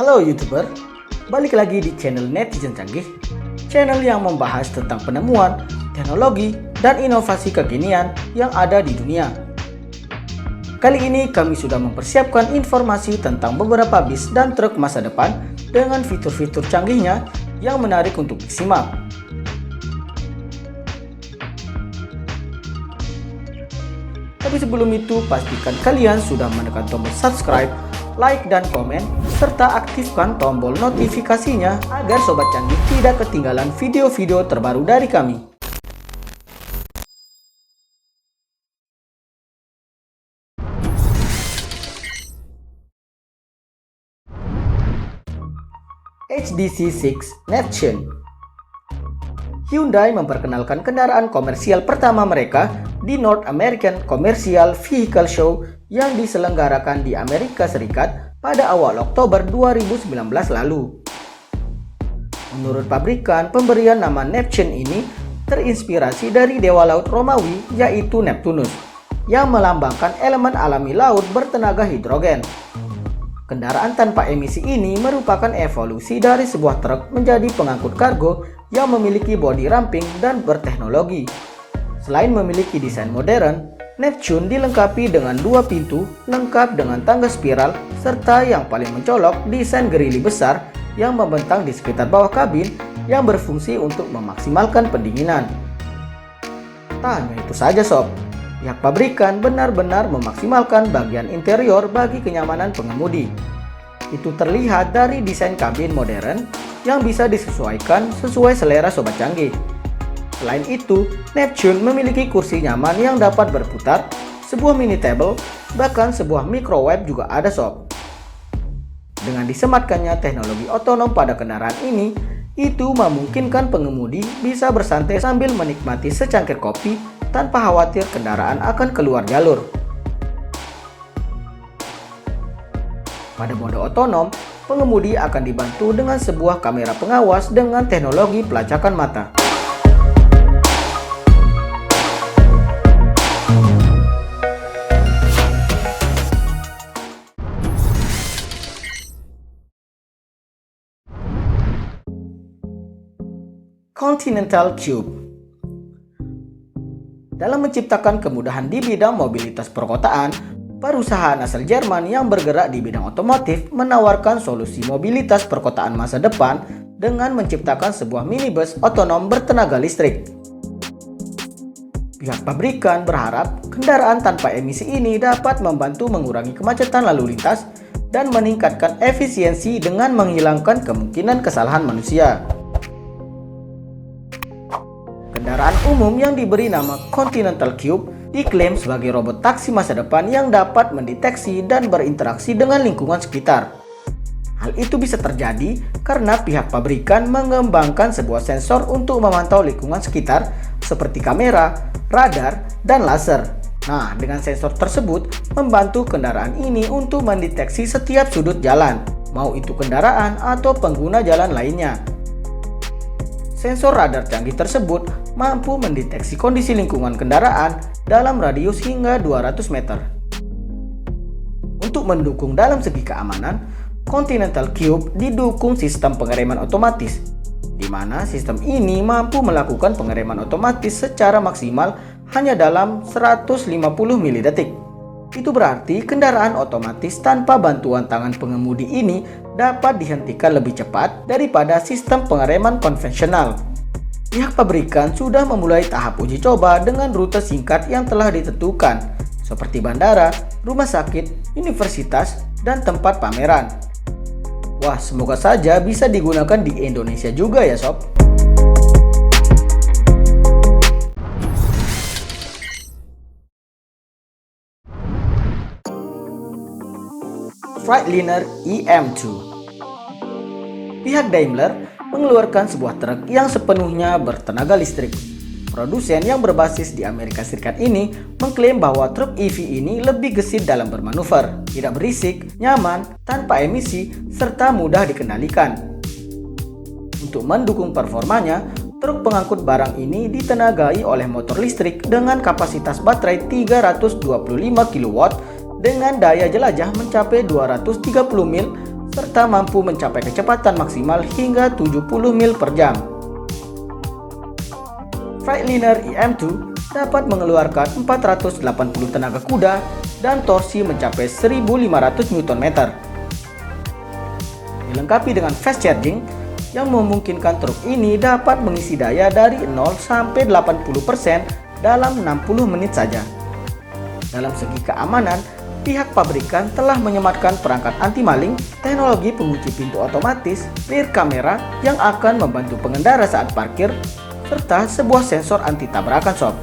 Halo YouTuber, balik lagi di channel Netizen Canggih, channel yang membahas tentang penemuan, teknologi, dan inovasi kekinian yang ada di dunia. Kali ini kami sudah mempersiapkan informasi tentang beberapa bis dan truk masa depan dengan fitur-fitur canggihnya yang menarik untuk disimak. Tapi sebelum itu, pastikan kalian sudah menekan tombol subscribe, like dan komen, serta aktifkan tombol notifikasinya agar Sobat Canggih tidak ketinggalan video-video terbaru dari kami. HDC6 Neptune. Hyundai memperkenalkan kendaraan komersial pertama mereka di North American Commercial Vehicle Show yang diselenggarakan di Amerika Serikat pada awal Oktober 2019 lalu. Menurut pabrikan, pemberian nama Neptune ini terinspirasi dari dewa laut Romawi yaitu Neptunus, yang melambangkan elemen alami laut bertenaga hidrogen. Kendaraan tanpa emisi ini merupakan evolusi dari sebuah truk menjadi pengangkut kargo yang memiliki bodi ramping dan berteknologi. Selain memiliki desain modern, Neptune dilengkapi dengan 2 pintu, lengkap dengan tangga spiral, serta yang paling mencolok desain gerili besar yang membentang di sekitar bawah kabin yang berfungsi untuk memaksimalkan pendinginan. Tak hanya itu saja sob, pihak pabrikan benar-benar memaksimalkan bagian interior bagi kenyamanan pengemudi. Itu terlihat dari desain kabin modern yang bisa disesuaikan sesuai selera Sobat Canggih. Selain itu, Neptune memiliki kursi nyaman yang dapat berputar, sebuah mini table, bahkan sebuah microwave juga ada sob. Dengan disematkannya teknologi otonom pada kendaraan ini, itu memungkinkan pengemudi bisa bersantai sambil menikmati secangkir kopi tanpa khawatir kendaraan akan keluar jalur. Pada mode otonom, pengemudi akan dibantu dengan sebuah kamera pengawas dengan teknologi pelacakan mata. Continental Cube. Dalam menciptakan kemudahan di bidang mobilitas perkotaan, perusahaan asal Jerman yang bergerak di bidang otomotif menawarkan solusi mobilitas perkotaan masa depan dengan menciptakan sebuah minibus otonom bertenaga listrik. Pihak pabrikan berharap kendaraan tanpa emisi ini dapat membantu mengurangi kemacetan lalu lintas dan meningkatkan efisiensi dengan menghilangkan kemungkinan kesalahan manusia. Kendaraan umum yang diberi nama Continental Cube diklaim sebagai robot taksi masa depan yang dapat mendeteksi dan berinteraksi dengan lingkungan sekitar. Hal itu bisa terjadi karena pihak pabrikan mengembangkan sebuah sensor untuk memantau lingkungan sekitar seperti kamera, radar, dan laser. Nah, dengan sensor tersebut membantu kendaraan ini untuk mendeteksi setiap sudut jalan, mau itu kendaraan atau pengguna jalan lainnya. Sensor radar canggih tersebut mampu mendeteksi kondisi lingkungan kendaraan dalam radius hingga 200 meter. Untuk mendukung dalam segi keamanan, Continental Cube didukung sistem pengereman otomatis, di mana sistem ini mampu melakukan pengereman otomatis secara maksimal hanya dalam 150 milidetik. Itu berarti kendaraan otomatis tanpa bantuan tangan pengemudi ini dapat dihentikan lebih cepat daripada sistem pengereman konvensional. Pihak pabrikan sudah memulai tahap uji coba dengan rute singkat yang telah ditentukan, seperti bandara, rumah sakit, universitas, dan tempat pameran. Wah, semoga saja bisa digunakan di Indonesia juga ya sob. Freightliner EM2. Pihak Daimler mengeluarkan sebuah truk yang sepenuhnya bertenaga listrik. Produsen yang berbasis di Amerika Serikat ini mengklaim bahwa truk EV ini lebih gesit dalam bermanuver, tidak berisik, nyaman, tanpa emisi, serta mudah dikendalikan. Untuk mendukung performanya, truk pengangkut barang ini ditenagai oleh motor listrik dengan kapasitas baterai 325 kW dengan daya jelajah mencapai 230 mil serta mampu mencapai kecepatan maksimal hingga 70 mil per jam. Freightliner IM2 dapat mengeluarkan 480 tenaga kuda dan torsi mencapai 1500 Nm. Dilengkapi dengan fast charging yang memungkinkan truk ini dapat mengisi daya dari 0 sampai 80% dalam 60 menit saja. Dalam segi keamanan, pihak pabrikan telah menyematkan perangkat anti-maling, teknologi pengunci pintu otomatis, rear kamera yang akan membantu pengendara saat parkir, serta sebuah sensor anti tabrakan sob.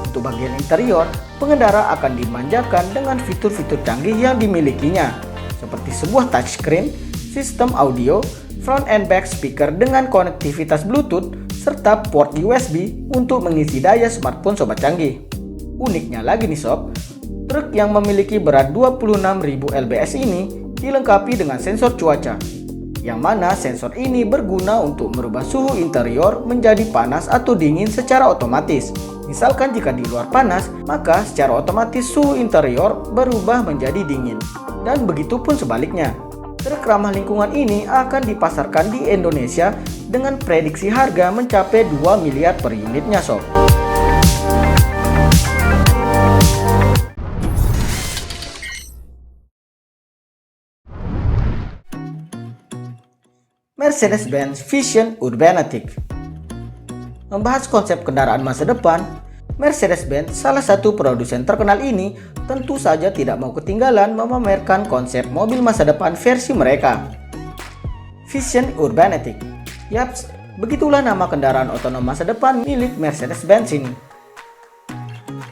Untuk bagian interior, pengendara akan dimanjakan dengan fitur-fitur canggih yang dimilikinya, seperti sebuah touchscreen, sistem audio, front and back speaker dengan konektivitas Bluetooth, serta port USB untuk mengisi daya smartphone sobat canggih. Uniknya lagi nih sob, truk yang memiliki berat 26.000 lbs ini dilengkapi dengan sensor cuaca, yang mana sensor ini berguna untuk merubah suhu interior menjadi panas atau dingin secara otomatis. Misalkan jika di luar panas, maka secara otomatis suhu interior berubah menjadi dingin. Dan begitu pun sebaliknya. Truk ramah lingkungan ini akan dipasarkan di Indonesia dengan prediksi harga mencapai 2 miliar per unitnya sob. Mercedes-Benz Vision Urbanatic. Membahas konsep kendaraan masa depan, Mercedes-Benz, salah satu produsen terkenal ini, tentu saja tidak mau ketinggalan memamerkan konsep mobil masa depan versi mereka. Vision Urbanatic. Yaps, begitulah nama kendaraan otonom masa depan milik Mercedes-Benz ini.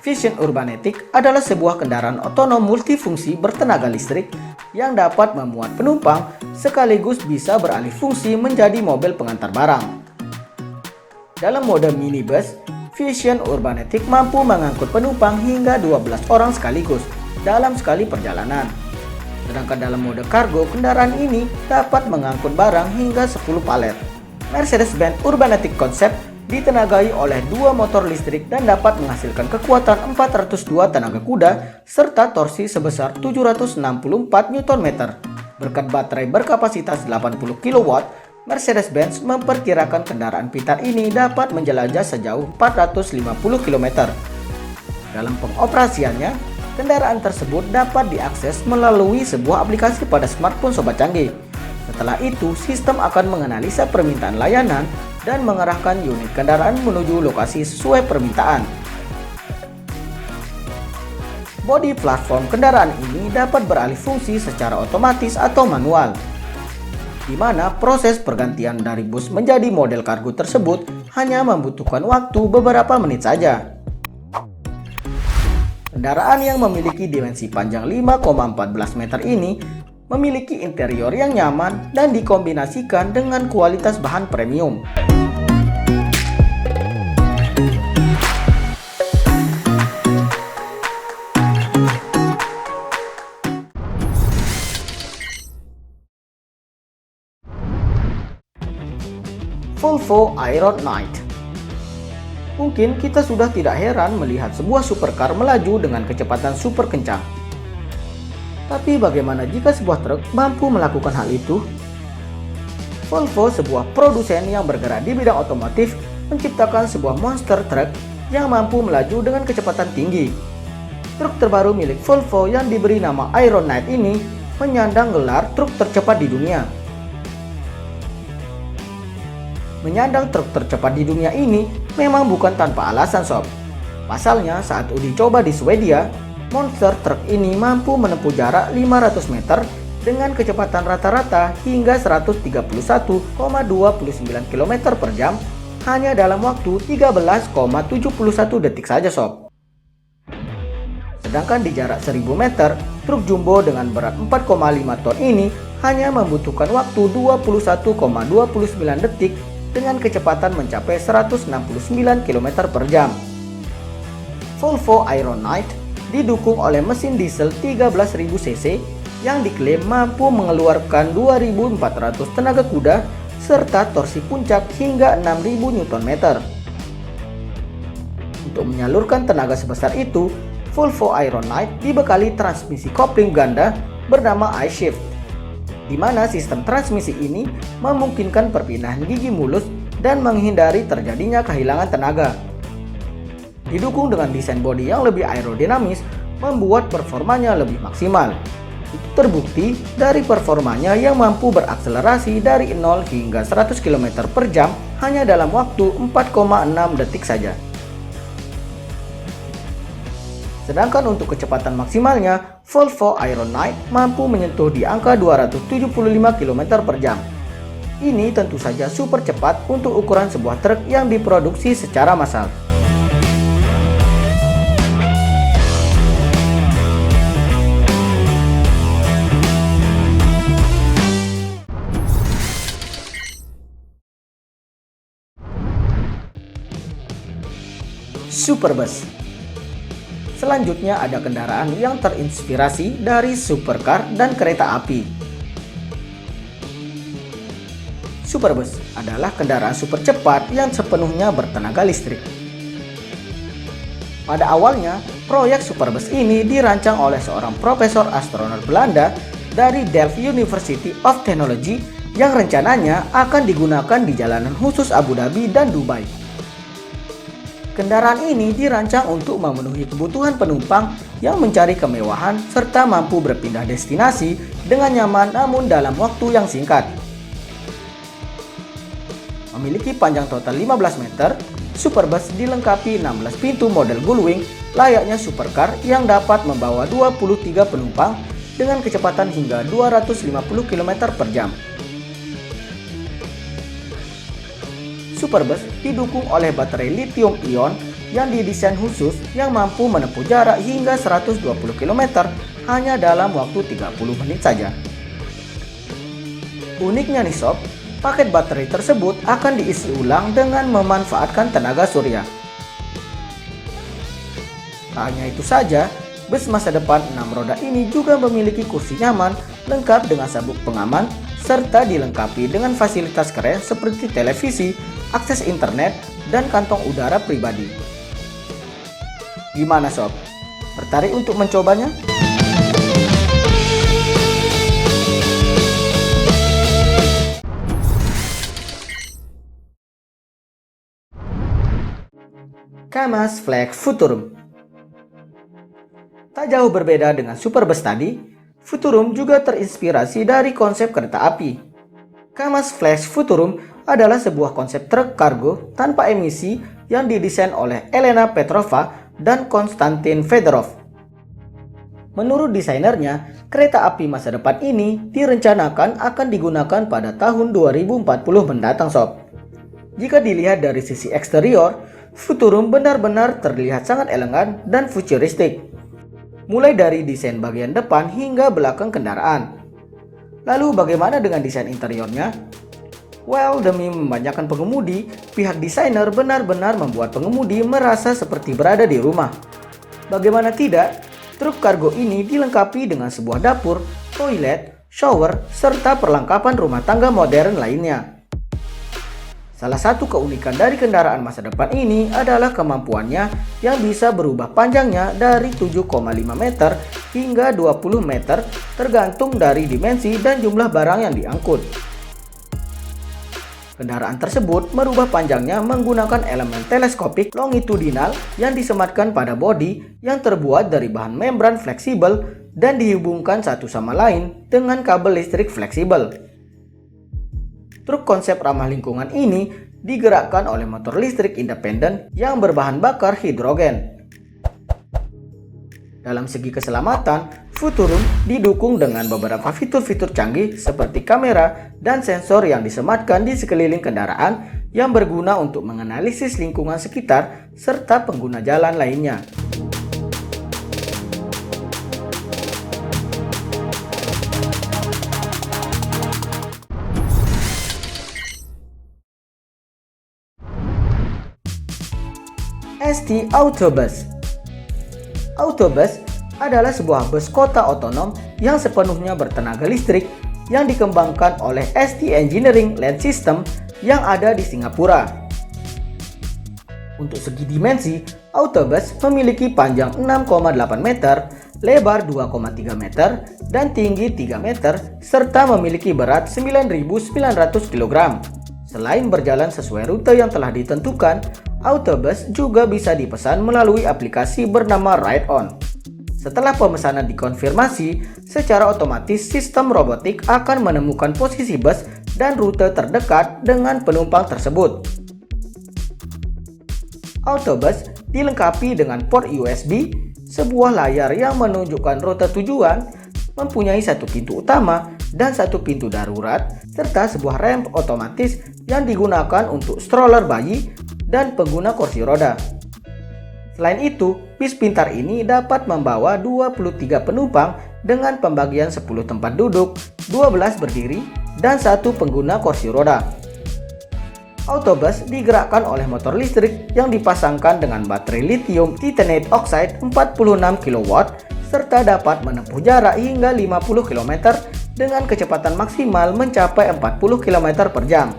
Vision Urbanatic adalah sebuah kendaraan otonom multifungsi bertenaga listrik yang dapat memuat penumpang sekaligus bisa beralih fungsi menjadi mobil pengantar barang. Dalam mode minibus, Vision Urbanatic mampu mengangkut penumpang hingga 12 orang sekaligus dalam sekali perjalanan. Sedangkan dalam mode kargo, kendaraan ini dapat mengangkut barang hingga 10 palet. Mercedes-Benz Urbanatic Concept ditenagai oleh dua motor listrik dan dapat menghasilkan kekuatan 402 tenaga kuda serta torsi sebesar 764 Nm. Berkat baterai berkapasitas 80 kW, Mercedes-Benz memperkirakan kendaraan pintar ini dapat menjelajah sejauh 450 km. Dalam pengoperasiannya, kendaraan tersebut dapat diakses melalui sebuah aplikasi pada smartphone sobat canggih. Setelah itu, sistem akan menganalisa permintaan layanan dan mengarahkan unit kendaraan menuju lokasi sesuai permintaan. Bodi platform kendaraan ini dapat beralih fungsi secara otomatis atau manual, di mana proses pergantian dari bus menjadi model kargo tersebut hanya membutuhkan waktu beberapa menit saja. Kendaraan yang memiliki dimensi panjang 5,14 meter ini memiliki interior yang nyaman dan dikombinasikan dengan kualitas bahan premium. Volvo Aeron Knight. Mungkin kita sudah tidak heran melihat sebuah supercar melaju dengan kecepatan super kencang. Tapi bagaimana jika sebuah truk mampu melakukan hal itu? Volvo, sebuah produsen yang bergerak di bidang otomotif, menciptakan sebuah monster truck yang mampu melaju dengan kecepatan tinggi. Truk terbaru milik Volvo yang diberi nama Aeron Knight ini menyandang gelar truk tercepat di dunia. Menyandang truk tercepat di dunia ini memang bukan tanpa alasan sob. Pasalnya saat uji coba di Swedia, monster truck ini mampu menempuh jarak 500 meter dengan kecepatan rata-rata hingga 131,29 km per jam hanya dalam waktu 13,71 detik saja sob. Sedangkan di jarak 1000 meter, truk jumbo dengan berat 4,5 ton ini hanya membutuhkan waktu 21,29 detik dengan kecepatan mencapai 169 km per jam. Volvo Aeron Knight didukung oleh mesin diesel 13.000 cc yang diklaim mampu mengeluarkan 2.400 tenaga kuda serta torsi puncak hingga 6.000 Nm. Untuk menyalurkan tenaga sebesar itu, Volvo Aeron Knight dibekali transmisi kopling ganda bernama iShift. di mana sistem transmisi ini memungkinkan perpindahan gigi mulus dan menghindari terjadinya kehilangan tenaga. Didukung dengan desain bodi yang lebih aerodinamis, membuat performanya lebih maksimal. Itu terbukti dari performanya yang mampu berakselerasi dari 0 hingga 100 km per jam hanya dalam waktu 4,6 detik saja. Sedangkan untuk kecepatan maksimalnya, Volvo Aeron Knight mampu menyentuh di angka 275 km per jam. Ini tentu saja super cepat untuk ukuran sebuah truk yang diproduksi secara massal. Superbus. Selanjutnya ada kendaraan yang terinspirasi dari supercar dan kereta api. Superbus adalah kendaraan super cepat yang sepenuhnya bertenaga listrik. Pada awalnya, proyek Superbus ini dirancang oleh seorang profesor astronot Belanda dari Delft University of Technology yang rencananya akan digunakan di jalanan khusus Abu Dhabi dan Dubai. Kendaraan ini dirancang untuk memenuhi kebutuhan penumpang yang mencari kemewahan serta mampu berpindah destinasi dengan nyaman namun dalam waktu yang singkat. Memiliki panjang total 15 meter, Superbus dilengkapi 16 pintu model Gullwing layaknya supercar yang dapat membawa 23 penumpang dengan kecepatan hingga 250 km per jam. Superbus didukung oleh baterai lithium-ion yang didesain khusus yang mampu menempuh jarak hingga 120 km hanya dalam waktu 30 menit saja. Uniknya nih sob, paket baterai tersebut akan diisi ulang dengan memanfaatkan tenaga surya. Tak hanya itu saja, bus masa depan 6 roda ini juga memiliki kursi nyaman lengkap dengan sabuk pengaman serta dilengkapi dengan fasilitas keren seperti televisi, akses internet, dan kantong udara pribadi. Gimana sob? Tertarik untuk mencobanya? Kamaz Flex Futurum. Tak jauh berbeda dengan Superbus tadi, Futurum juga terinspirasi dari konsep kereta api. Kamaz Flex Futurum adalah sebuah konsep truk kargo tanpa emisi yang didesain oleh Elena Petrova dan Konstantin Fedorov. Menurut desainernya, kereta api masa depan ini direncanakan akan digunakan pada tahun 2040 mendatang sob. Jika dilihat dari sisi eksterior, Futurum benar-benar terlihat sangat elegan dan futuristik. Mulai dari desain bagian depan hingga belakang kendaraan. Lalu bagaimana dengan desain interiornya? Well, demi memanjakan pengemudi, pihak desainer benar-benar membuat pengemudi merasa seperti berada di rumah. Bagaimana tidak, truk kargo ini dilengkapi dengan sebuah dapur, toilet, shower, serta perlengkapan rumah tangga modern lainnya. Salah satu keunikan dari kendaraan masa depan ini adalah kemampuannya yang bisa berubah panjangnya dari 7,5 meter hingga 20 meter tergantung dari dimensi dan jumlah barang yang diangkut. Kendaraan tersebut merubah panjangnya menggunakan elemen teleskopik longitudinal yang disematkan pada bodi yang terbuat dari bahan membran fleksibel dan dihubungkan satu sama lain dengan kabel listrik fleksibel. Truk konsep ramah lingkungan ini digerakkan oleh motor listrik independen yang berbahan bakar hidrogen. Dalam segi keselamatan, Futurum didukung dengan beberapa fitur-fitur canggih seperti kamera dan sensor yang disematkan di sekeliling kendaraan yang berguna untuk menganalisis lingkungan sekitar serta pengguna jalan lainnya. ST Autobus. Autobus adalah sebuah bus kota otonom yang sepenuhnya bertenaga listrik yang dikembangkan oleh ST Engineering Land System yang ada di Singapura. Untuk segi dimensi, Autobus memiliki panjang 6,8 meter, lebar 2,3 meter, dan tinggi 3 meter, serta memiliki berat 9.900 kg. Selain berjalan sesuai rute yang telah ditentukan, autobus juga bisa dipesan melalui aplikasi bernama Ride On. Setelah pemesanan dikonfirmasi, secara otomatis sistem robotik akan menemukan posisi bus dan rute terdekat dengan penumpang tersebut. Autobus dilengkapi dengan port USB, sebuah layar yang menunjukkan rute tujuan, mempunyai satu pintu utama dan satu pintu darurat, serta sebuah rem otomatis yang digunakan untuk stroller bayi dan pengguna kursi roda. Selain itu, bis pintar ini dapat membawa 23 penumpang dengan pembagian 10 tempat duduk, 12 berdiri, dan satu pengguna kursi roda. Autobus digerakkan oleh motor listrik yang dipasangkan dengan baterai lithium titanate oxide 46 kW serta dapat menempuh jarak hingga 50 km dengan kecepatan maksimal mencapai 40 km per jam.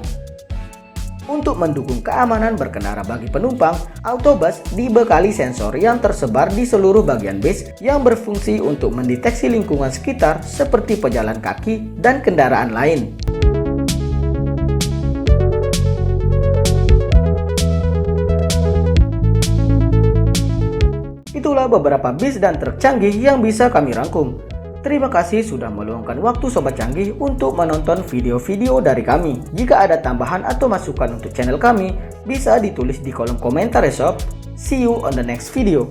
Untuk mendukung keamanan berkendara bagi penumpang, autobus dibekali sensor yang tersebar di seluruh bagian bis yang berfungsi untuk mendeteksi lingkungan sekitar seperti pejalan kaki dan kendaraan lain. Itulah beberapa bis dan truk canggih yang bisa kami rangkum. Terima kasih sudah meluangkan waktu Sobat Canggih untuk menonton video-video dari kami. Jika ada tambahan atau masukan untuk channel kami, bisa ditulis di kolom komentar ya sob. See you on the next video.